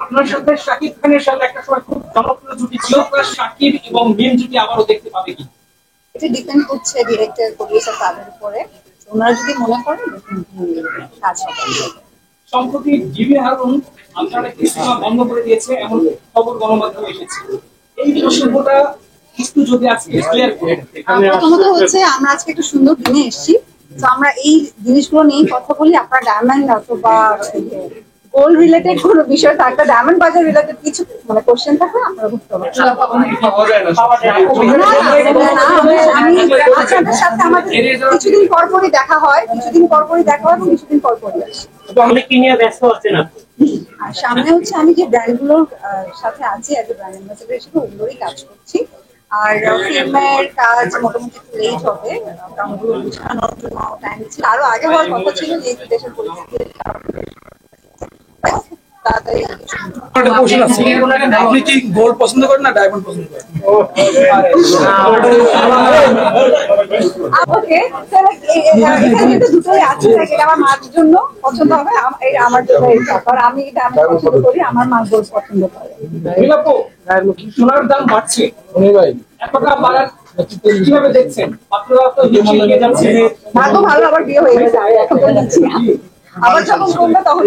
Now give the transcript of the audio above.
আপনার সাথে শাকিব খানের সাথে একটা সময় খুব জনপ্রিয় জুটি ছিল, শাকিব এবং মিম জুটি আবারও দেখতে পাবে কি? এটা ডিপেন্ড করছে ডিরেক্টর প্রডিউসার তাদের উপরে। ওনারা যদি মনে করেন কাজ হবে। সম্প্রতি জিবি হারুন আন্তর্জাতিক সিনেমা বন্ধ করে দিয়েছে এমন খবর গণমাধ্যমে এসেছে। এই প্রসঙ্গটা একটু যদি আজকে ক্লিয়ার করে। প্রথমত হচ্ছে আমরা আজকে একটা সুন্দর দিনে এসেছি, তো আমরা এই জিনিসগুলো নিয়ে কথা বলি। আপনার ডায়মন্ড অথবা গোল্ড রিলেটেড কোনো বিষয় থাকলে, ডায়মন্ড বাজার রিলেটেড কিছু মানে কোশ্চেন থাকলে আপনারা বুঝতে পারবেন। আপনাদের সাথে আমাদের কিছুদিন পরপরই দেখা হয়, কিছুদিন পরপরই দেখা হয় এবং কিছুদিন পরপরই আসে। আর সামনে হচ্ছে আমি যে ব্র্যান্ডগুলোর সাথে আছি এজ এ ব্র্যান্ড অ্যাম্বাসেডর হিসেবে ওগুলোরই কাজ করছি। আর ফিল্মের কাজ মোটামুটি একটু লেট হবে, কারণ ওগুলো গুছানোর জন্য টাইম ছিল, আরো আগে হওয়ার কথা ছিল, যেহেতু দেশের পরিস্থিতি তাড়াতাড়ি। আপনি কি গোল্ড পছন্দ করেন না ডায়মন্ড পছন্দ করেন? ওকে, এখানে তো দুটোই আছে, এটা আমার মার জন্য পছন্দ হবে, আমার জন্য এটা, কারণ আমি এটা আমি পছন্দ করি, আমার মা গোল্ড পছন্দ করে। সোনার দাম বাড়ছে, এতটা বাড়ার কিভাবে দেখছেন? আপনারা তো এগিয়ে যাচ্ছে, ভালো আবার বিয়ে হয়ে গেছে, এখন তো নিচ্ছি না, আবার যখন কমবে তখন